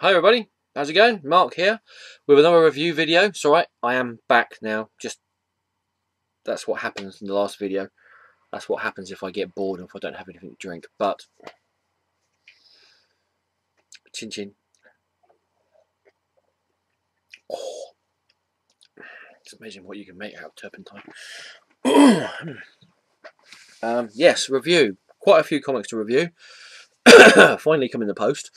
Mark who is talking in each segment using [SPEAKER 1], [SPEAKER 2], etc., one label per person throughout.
[SPEAKER 1] Hi everybody, how's it going? Mark here with another review video. It's alright, I am back now. Just that's what happens in the last video. That's what happens if I get bored and if I don't have anything to drink. But chin chin. Oh, it's amazing what you can make out of turpentine. Yes, review. Quite a few comics to review. Finally come in the post.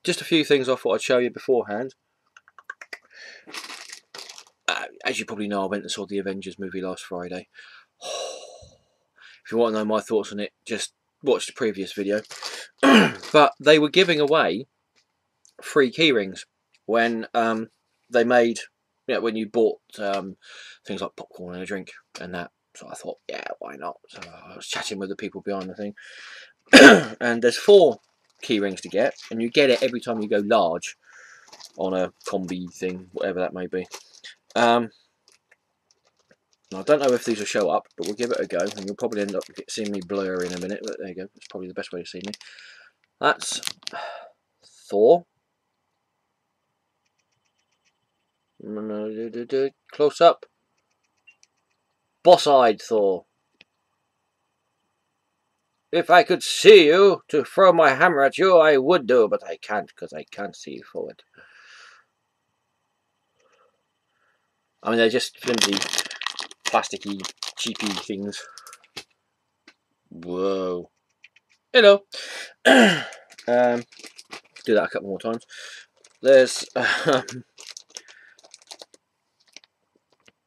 [SPEAKER 1] Just a few things I thought I'd show you beforehand. As you probably know, I went and saw the Avengers movie last Friday. If you want to know my thoughts on it, just watch the previous video. But they were giving away free keyrings when they made, when you bought things like popcorn and a drink and that. So I thought, yeah, why not? So I was chatting with the people behind the thing. And there's 4 keyrings to get, and you get it every time you go large on a combi thing, whatever that may be. I don't know if these will show up, but we'll give it a go, and you'll probably end up seeing me blur in a minute, but there you go. That's probably the best way to see me. That's Thor. Close up. Boss-eyed Thor. If I could see you to throw my hammer at you, I would do, but I can't because I can't see you forward. I mean, they're just flimsy, plasticky, cheapy things. Whoa. Hello. Do that a couple more times. There's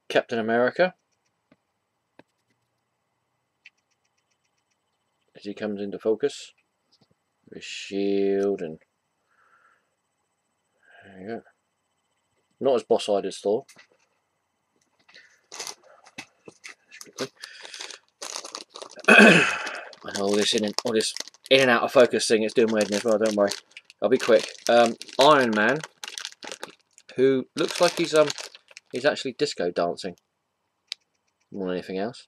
[SPEAKER 1] Captain America. As he comes into focus. With his shield and there you go. Not as boss-eyed as Thor. I know all this in and out of focus thing, it's doing weirdness as well, don't worry. I'll be quick. Iron Man, who looks like he's actually disco dancing more than anything else.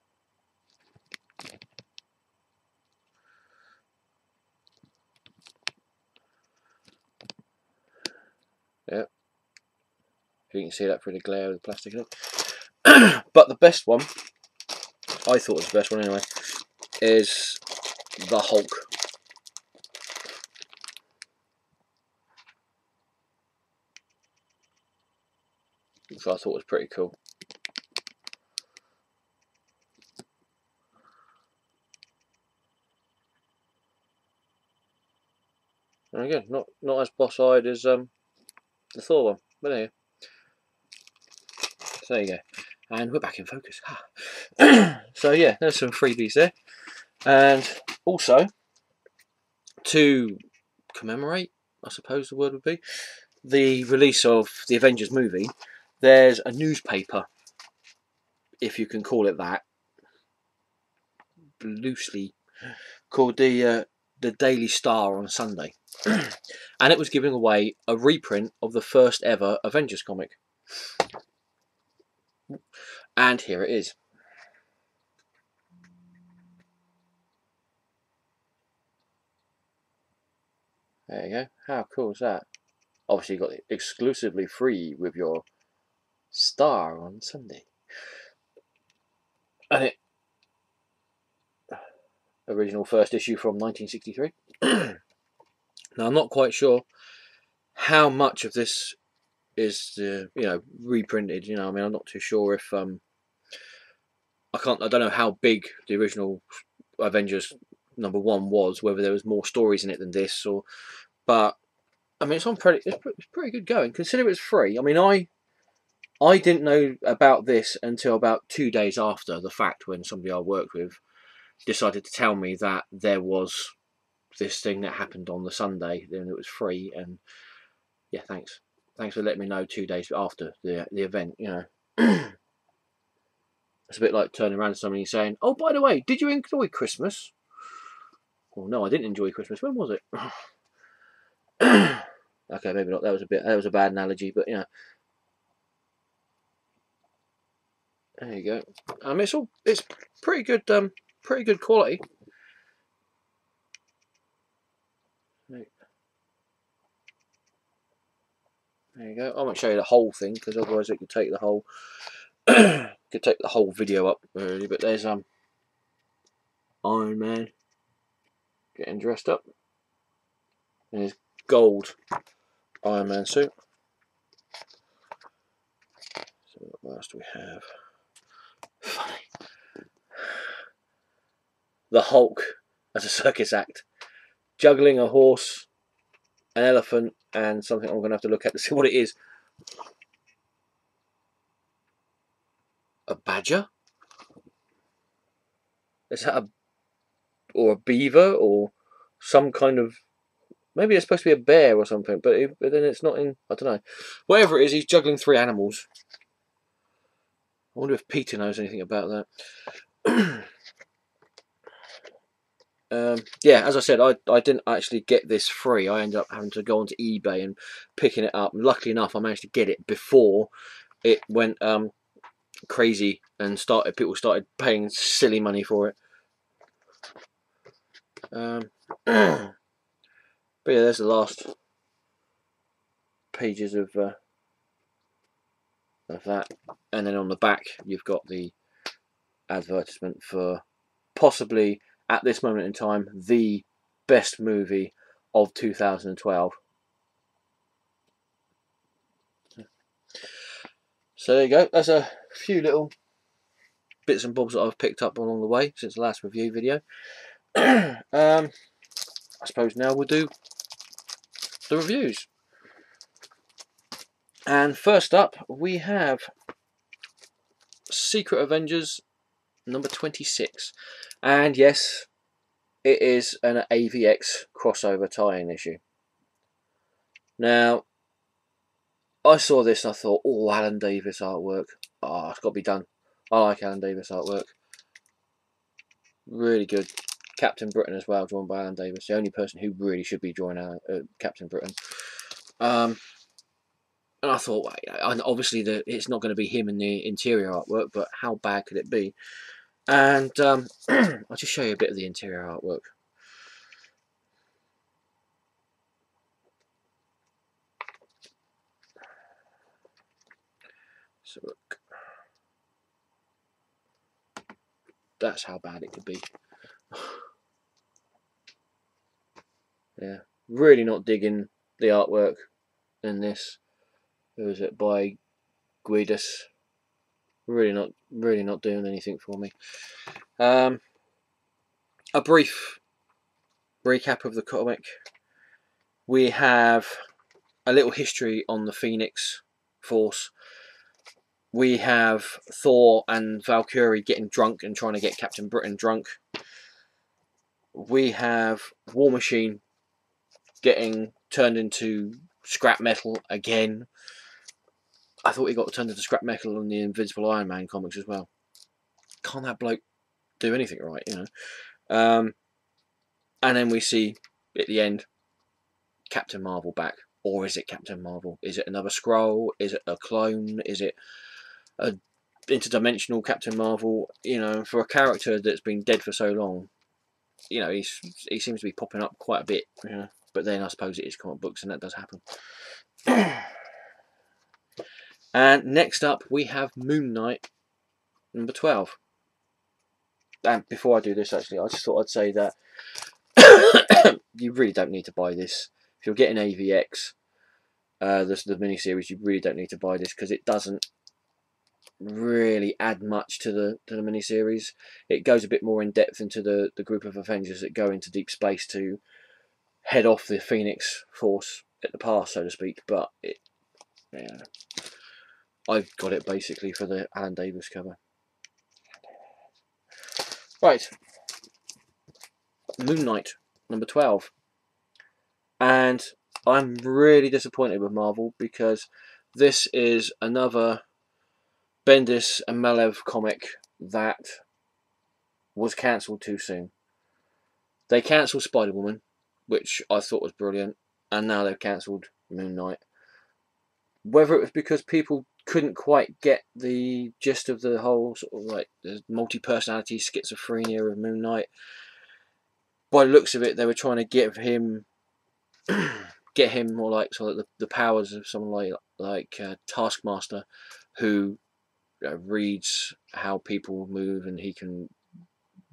[SPEAKER 1] Yep. You can see that through the glare of the plastic in it. But the best one, I thought was the best one anyway, is the Hulk. Which I thought was pretty cool. And again, not as boss-eyed as the Thor one, but there you go. So there you go. And we're back in focus. So yeah, there's some freebies there. And also, to commemorate, I suppose the word would be, the release of the Avengers movie, there's a newspaper, if you can call it that, loosely, called the Daily Star on Sunday. And it was giving away a reprint of the first ever Avengers comic. And here it is. There you go. How cool is that? Obviously you got it exclusively free with your Star on Sunday. And it original first issue from 1963. Now I'm not quite sure how much of this is reprinted. I mean, I'm not too sure if I don't know how big the original Avengers #1 was, whether there was more stories in it than this, but I mean, it's pretty good going. Consider it's free. I mean, I didn't know about this until about 2 days after the fact, when somebody I worked with decided to tell me that there was this thing that happened on the Sunday, and it was free. And yeah, thanks for letting me know 2 days after the event. It's a bit like turning around to somebody and saying, "Oh, by the way, did you enjoy Christmas?" Well, no, I didn't enjoy Christmas. When was it? Okay, maybe not. That was a bad analogy, but there you go. It's pretty good. Pretty good quality. There you go. I won't show you the whole thing because otherwise it could take the whole video up really. But there's Iron Man getting dressed up in his gold Iron Man suit. So what else do we have? Funny. The Hulk as a circus act, juggling a horse, an elephant, and something I'm going to have to look at to see what it is. A badger? Is that a beaver or some kind of? Maybe it's supposed to be a bear or something, but then it's not in. I don't know. Whatever it is, he's juggling 3 animals. I wonder if Peter knows anything about that. Yeah, as I said, I didn't actually get this free. I ended up having to go onto eBay and picking it up. And luckily enough, I managed to get it before it went crazy and people started paying silly money for it. But yeah, there's the last pages of that, and then on the back you've got the advertisement for possibly, at this moment in time, the best movie of 2012. So there you go. That's a few little bits and bobs that I've picked up along the way since the last review video. I suppose now we'll do the reviews. And first up we have Secret Avengers number 26. And yes, it is an AVX crossover tie-in issue. Now, I saw this and I thought, oh, Alan Davis artwork. Oh, it's got to be done. I like Alan Davis artwork. Really good. Captain Britain as well, drawn by Alan Davis. The only person who really should be drawing Captain Britain. And I thought, well, obviously it's not going to be him in the interior artwork, but how bad could it be? And I'll just show you a bit of the interior artwork. So look, that's how bad it could be. Yeah, really not digging the artwork in this. Who is it? By Guidus. Really not doing anything for me. A brief recap of the comic. We have a little history on the Phoenix Force. We have Thor and Valkyrie getting drunk and trying to get Captain Britain drunk. We have War Machine getting turned into scrap metal again. I thought he got turned into scrap metal in the Invincible Iron Man comics as well. Can't that bloke do anything right, you know? And then we see at the end Captain Marvel back. Or is it Captain Marvel? Is it another Skrull? Is it a clone? Is it a interdimensional Captain Marvel? You know, for a character that's been dead for so long, you know, he seems to be popping up quite a bit. You know? But then I suppose it is comic books and that does happen. And next up we have Moon Knight number 12. And before I do this, actually, I just thought I'd say that you really don't need to buy this. If you're getting AVX, the miniseries, you really don't need to buy this because it doesn't really add much to the miniseries. It goes a bit more in depth into the group of Avengers that go into deep space to head off the Phoenix Force at the pass, so to speak. But yeah, I've got it basically for the Alan Davis cover. Right, Moon Knight number 12, and I'm really disappointed with Marvel because this is another Bendis and Malev comic that was cancelled too soon. They cancelled Spider-Woman, which I thought was brilliant, and now they've cancelled Moon Knight. Whether it was because people couldn't quite get the gist of the whole sort of like the multi-personality schizophrenia of Moon Knight. By the looks of it, they were trying to give him get him more like sort of the powers of someone like Taskmaster, who reads how people move, and he can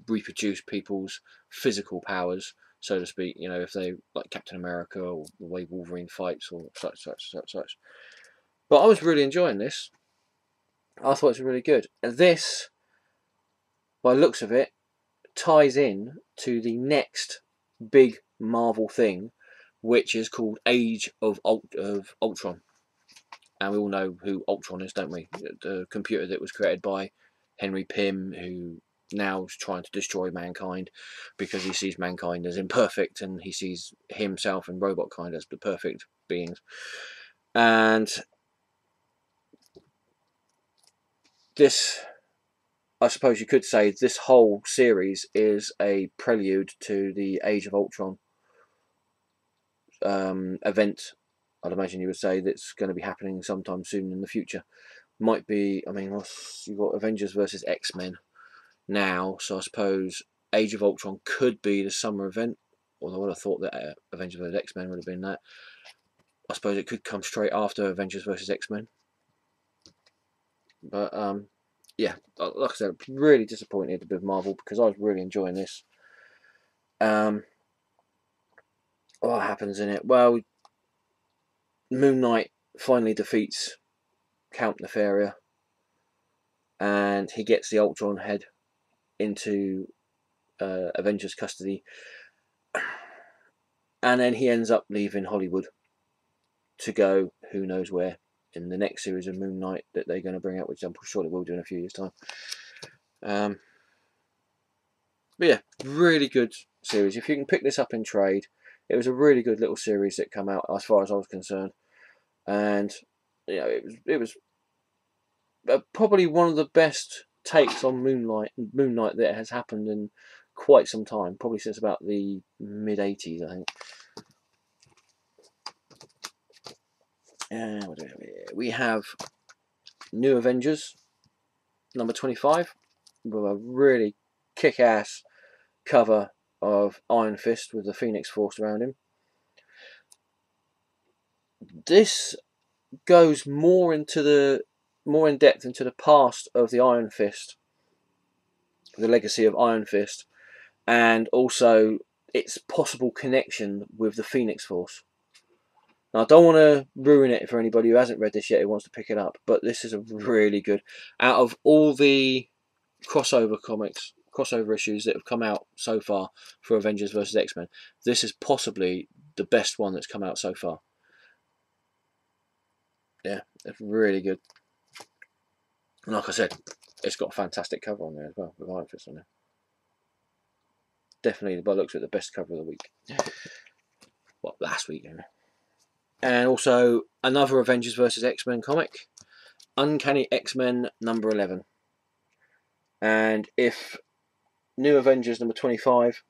[SPEAKER 1] reproduce people's physical powers, so to speak. You know, if they like Captain America or the way Wolverine fights or such. But I was really enjoying this. I thought it was really good. And this, by the looks of it, ties in to the next big Marvel thing, which is called Age of Ultron. And we all know who Ultron is, don't we? The computer that was created by Henry Pym, who now is trying to destroy mankind because he sees mankind as imperfect, and he sees himself and robot kind as the perfect beings. And this, I suppose you could say, this whole series is a prelude to the Age of Ultron event. I'd imagine you would say that's going to be happening sometime soon in the future. Might be, I mean, you've got Avengers versus X-Men now, so I suppose Age of Ultron could be the summer event, although I would have thought that Avengers versus X-Men would have been that. I suppose it could come straight after Avengers versus X-Men. But yeah, like I said, I'm really disappointed with Marvel because I was really enjoying this. What happens in it? Well, Moon Knight finally defeats Count Nefaria, and he gets the Ultron head into Avengers custody, and then he ends up leaving Hollywood to go who knows where in the next series of Moon Knight that they're going to bring out, which I'm sure they will do in a few years' time. But yeah, really good series. If you can pick this up in trade, it was a really good little series that came out as far as I was concerned, and you know, it was probably one of the best takes on Moon Knight that has happened in quite some time, probably since about the mid-80s, I think. And what do we have here? We have New Avengers number 25 with a really kick-ass cover of Iron Fist with the Phoenix Force around him. This goes more in depth into the past of the Iron Fist, the legacy of Iron Fist, and also its possible connection with the Phoenix Force. Now, I don't want to ruin it for anybody who hasn't read this yet who wants to pick it up, but this is a really good. Out of all the crossover issues that have come out so far for Avengers vs. X-Men, this is possibly the best one that's come out so far. Yeah, it's really good. And like I said, it's got a fantastic cover on there as well, with Iron Fist on there. Definitely, by the looks of it, the best cover of the week. Well, last week, anyway. And also another Avengers vs. X-Men comic, Uncanny X-Men number 11. And if New Avengers number 25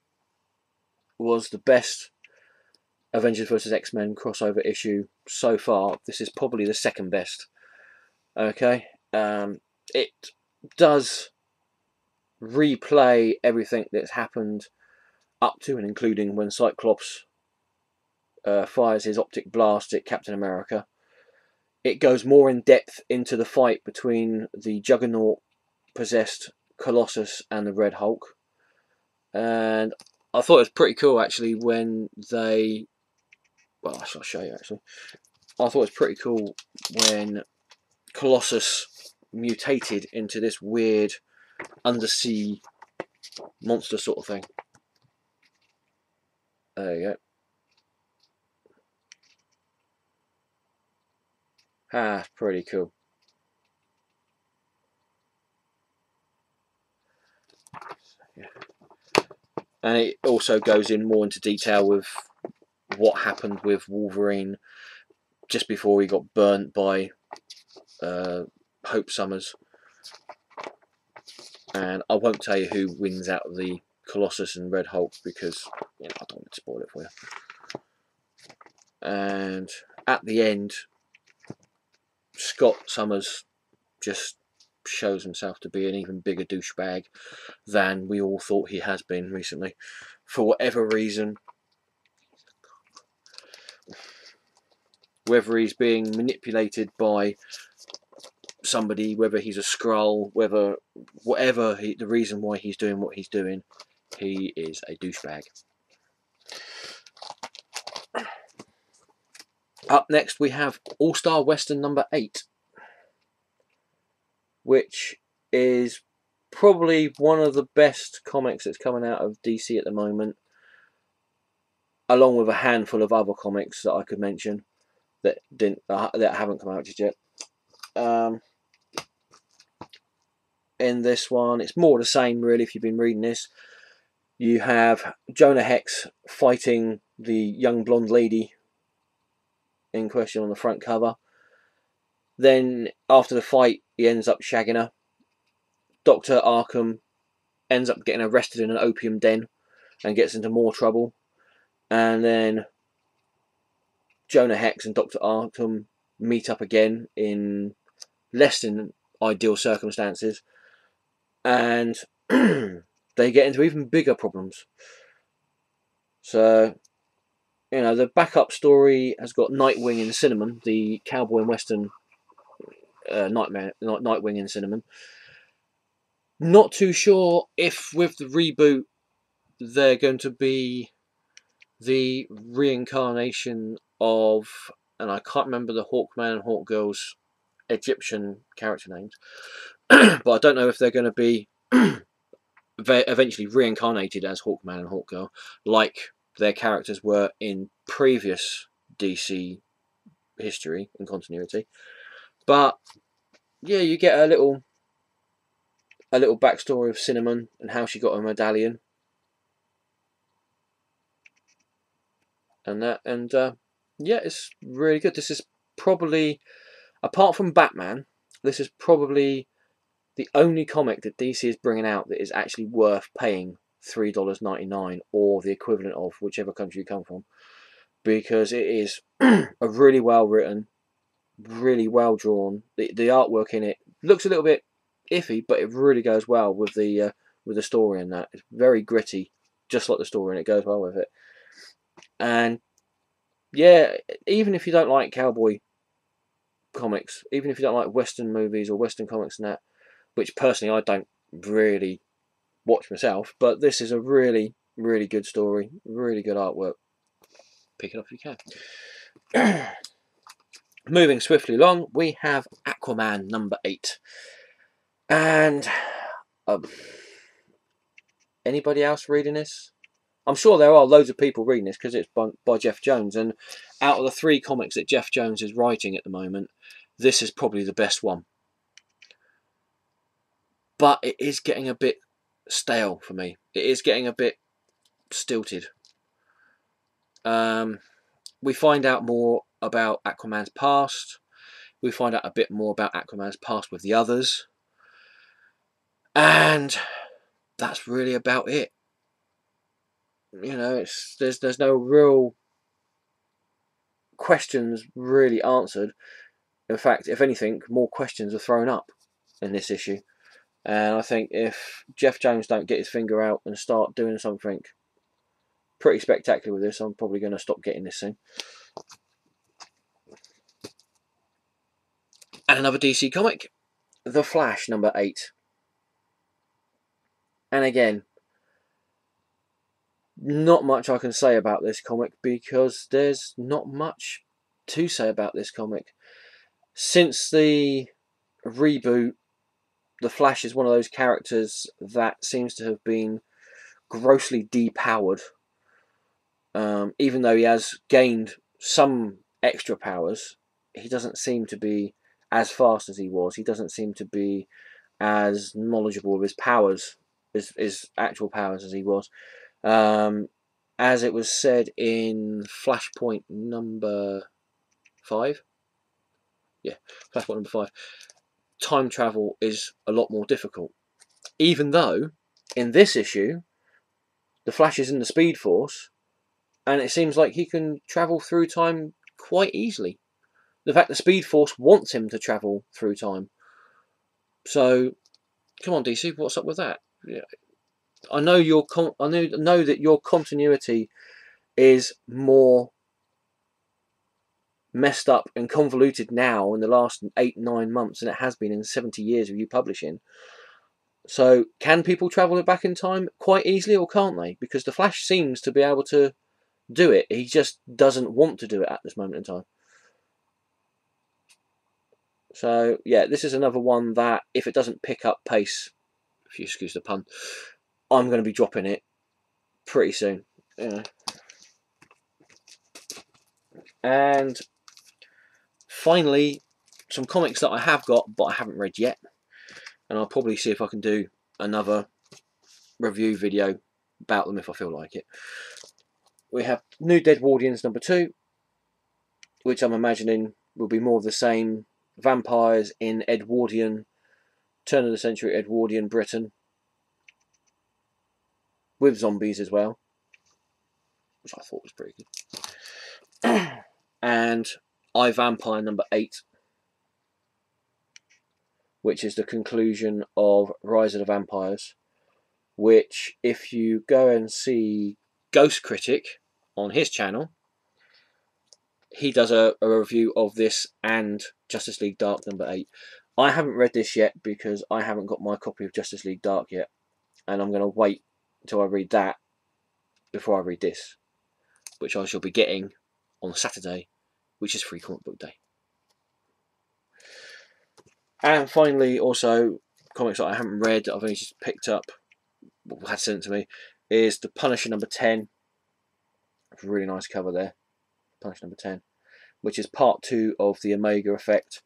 [SPEAKER 1] was the best Avengers vs. X-Men crossover issue so far, this is probably the second best. Okay, it does replay everything that's happened up to and including when Cyclops fires his optic blast at Captain America. It goes more in depth into the fight between the Juggernaut-possessed Colossus and the Red Hulk. And I thought it was pretty cool, actually, when they... Well, I'll show you, actually. I thought it was pretty cool when Colossus mutated into this weird undersea monster sort of thing. There you go. Ah, pretty cool. Yeah. And it also goes in more into detail with what happened with Wolverine just before he got burnt by Hope Summers. And I won't tell you who wins out of the Colossus and Red Hulk because I don't want to spoil it for you. And at the end, Scott Summers just shows himself to be an even bigger douchebag than we all thought he has been recently. For whatever reason, whether he's being manipulated by somebody, whether he's a Skrull, whatever the reason why he's doing what he's doing, he is a douchebag. Up next we have All-Star Western number 8, which is probably one of the best comics that's coming out of DC at the moment, along with a handful of other comics that I could mention that haven't come out just yet. In this one, it's more the same really. If you've been reading this, you have Jonah Hex fighting the young blonde lady in question on the front cover. Then after the fight, he ends up shagging her. Dr. Arkham ends up getting arrested in an opium den and gets into more trouble. And then Jonah Hex and Dr. Arkham meet up again in less than ideal circumstances, and they get into even bigger problems. So, you know, the backup story has got Nightwing in Cinnamon, the cowboy and western Nightwing in Cinnamon. Not too sure if with the reboot they're going to be the reincarnation of, and I can't remember the Hawkman and Hawkgirl's Egyptian character names, but I don't know if they're going to be eventually reincarnated as Hawkman and Hawkgirl like their characters were in previous DC history and continuity. But yeah, you get a little backstory of Cinnamon and how she got her medallion and that, and yeah, it's really good. This is probably, apart from Batman, this is probably the only comic that DC is bringing out that is actually worth paying $3.99 or the equivalent of whichever country you come from, because it is a really well written, really well drawn. The artwork in it looks a little bit iffy, but it really goes well with the story, and that it's very gritty, just like the story, and it goes well with it. And yeah, even if you don't like cowboy comics, even if you don't like Western movies or Western comics and that, which personally I don't really watch myself, but this is a really, really good story, really good artwork. Pick it up if you can. Moving swiftly along, we have Aquaman number 8. And anybody else reading this? I'm sure there are loads of people reading this because it's by Jeff Jones, and out of the 3 comics that Jeff Jones is writing at the moment, this is probably the best one. But it is getting a bit stale for me. It is getting a bit stilted. We find out more about Aquaman's past. We find out a bit more about Aquaman's past with the others. And that's really about it. You know, there's no real questions really answered. In fact, if anything, more questions are thrown up in this issue. And I think if Jeff Jones don't get his finger out and start doing something pretty spectacular with this, I'm probably going to stop getting this soon. And another DC comic, The Flash number 8. And again, not much I can say about this comic because there's not much to say about this comic. Since the reboot, The Flash is one of those characters that seems to have been grossly depowered. Even though he has gained some extra powers, he doesn't seem to be as fast as he was. He doesn't seem to be as knowledgeable of his powers, his actual powers, as he was. As it was said in Flashpoint number 5. Yeah, Flashpoint number 5. Time travel is a lot more difficult. Even though, in this issue, the Flash is in the Speed Force, and it seems like he can travel through time quite easily. The fact the Speed Force wants him to travel through time. So, come on, DC, what's up with that? Yeah. I know that your continuity is more messed up and convoluted now in the last 8-9 months than it has been in 70 years of you publishing. So can people travel back in time quite easily, or can't they? Because the Flash seems to be able to do it. He just doesn't want to do it at this moment in time. So yeah, this is another one that if it doesn't pick up pace, if you excuse the pun, I'm going to be dropping it pretty soon. Yeah. And finally, some comics that I have got but I haven't read yet, and I'll probably see if I can do another review video about them if I feel like it. We have New Deadwardians #2, which I'm imagining will be more of the same. Vampires in Edwardian, turn of the century Edwardian Britain, with zombies as well, which I thought was pretty good. And I Vampire #8, which is the conclusion of Rise of the Vampires, which if you go and see Ghost Critic on his channel, he does a review of this and Justice League Dark #8. I haven't read this yet because I haven't got my copy of Justice League Dark yet, and I'm going to wait until I read that before I read this, which I shall be getting on Saturday, which is Free Comic Book Day. And finally, also, comics that I haven't read, that I've only just picked up, had sent to me, is The Punisher #10. It's a really nice cover there. Punisher #10, which is part 2 of the Omega Effect,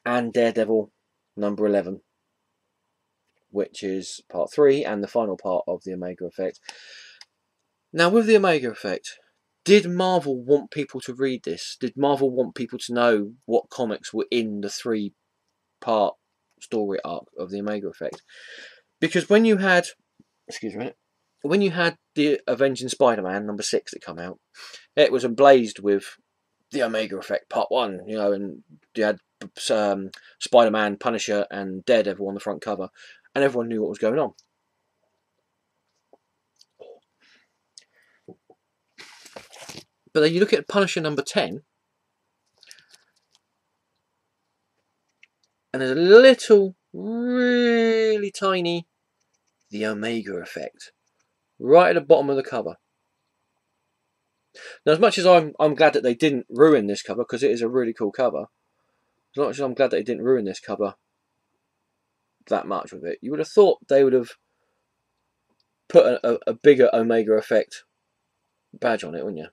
[SPEAKER 1] and Daredevil #11, which is part 3 and the final part of the Omega Effect. Now, with the Omega Effect, did Marvel want people to read this? Did Marvel want people to know what comics were in the 3-part story arc of the Omega Effect? Because when you had, excuse me, when you had the Avenging Spider-Man #6 that come out, it was emblazed with the Omega Effect Part 1, you know, and you had Spider-Man, Punisher, and Daredevil on the front cover, and everyone knew what was going on. But then you look at Punisher #10, and there's a little, really tiny, the Omega Effect, right at the bottom of the cover. Now, as much as I'm glad that they didn't ruin this cover, because it is a really cool cover, as much as I'm glad that they didn't ruin this cover that much with it, you would have thought they would have put a bigger Omega Effect badge on it, wouldn't you?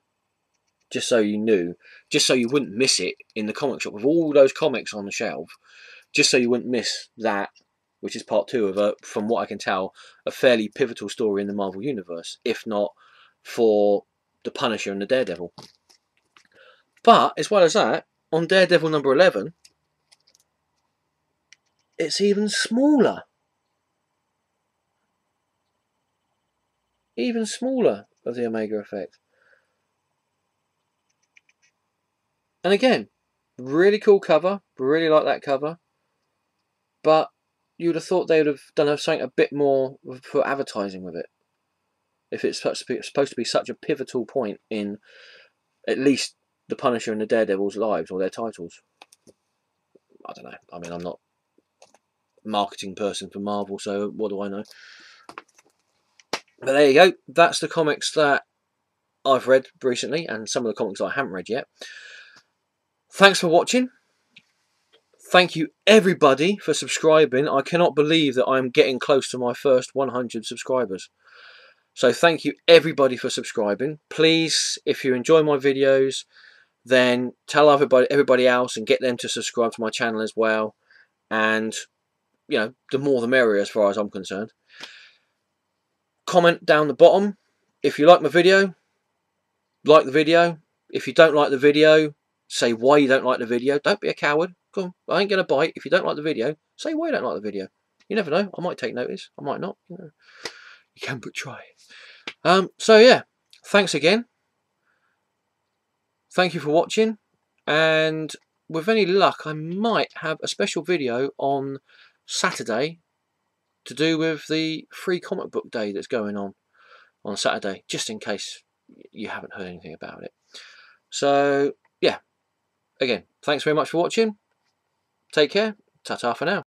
[SPEAKER 1] Just so you knew, just so you wouldn't miss it in the comic shop with all those comics on the shelf, just so you wouldn't miss that, which is part 2 of from what I can tell, a fairly pivotal story in the Marvel Universe, if not for the Punisher and the Daredevil. But as well as that, on Daredevil #11, it's even smaller. Even smaller of the Omega Effect. And again, really cool cover, really like that cover, but you would have thought they would have done something a bit more for advertising with it. If it's supposed to be such a pivotal point in at least the Punisher and the Daredevil's lives or their titles. I don't know. I mean, I'm not a marketing person for Marvel, so what do I know? But there you go. That's the comics that I've read recently, and some of the comics I haven't read yet. Thanks for watching. Thank you everybody for subscribing. I cannot believe that I'm getting close to my first 100 subscribers. So thank you everybody for subscribing. Please, if you enjoy my videos, then tell everybody else and get them to subscribe to my channel as well. And, you know, the more the merrier as far as I'm concerned. Comment down the bottom if you like my video. Like the video. If you don't like the video, say why you don't like the video. Don't be a coward. Come on, I ain't going to bite. If you don't like the video, say why you don't like the video. You never know. I might take notice. I might not. You know, you can but try. So yeah, thanks again. Thank you for watching. And with any luck, I might have a special video on Saturday to do with the Free Comic Book Day that's going on Saturday, just in case you haven't heard anything about it. So yeah, again, thanks very much for watching. Take care. Ta-ta for now.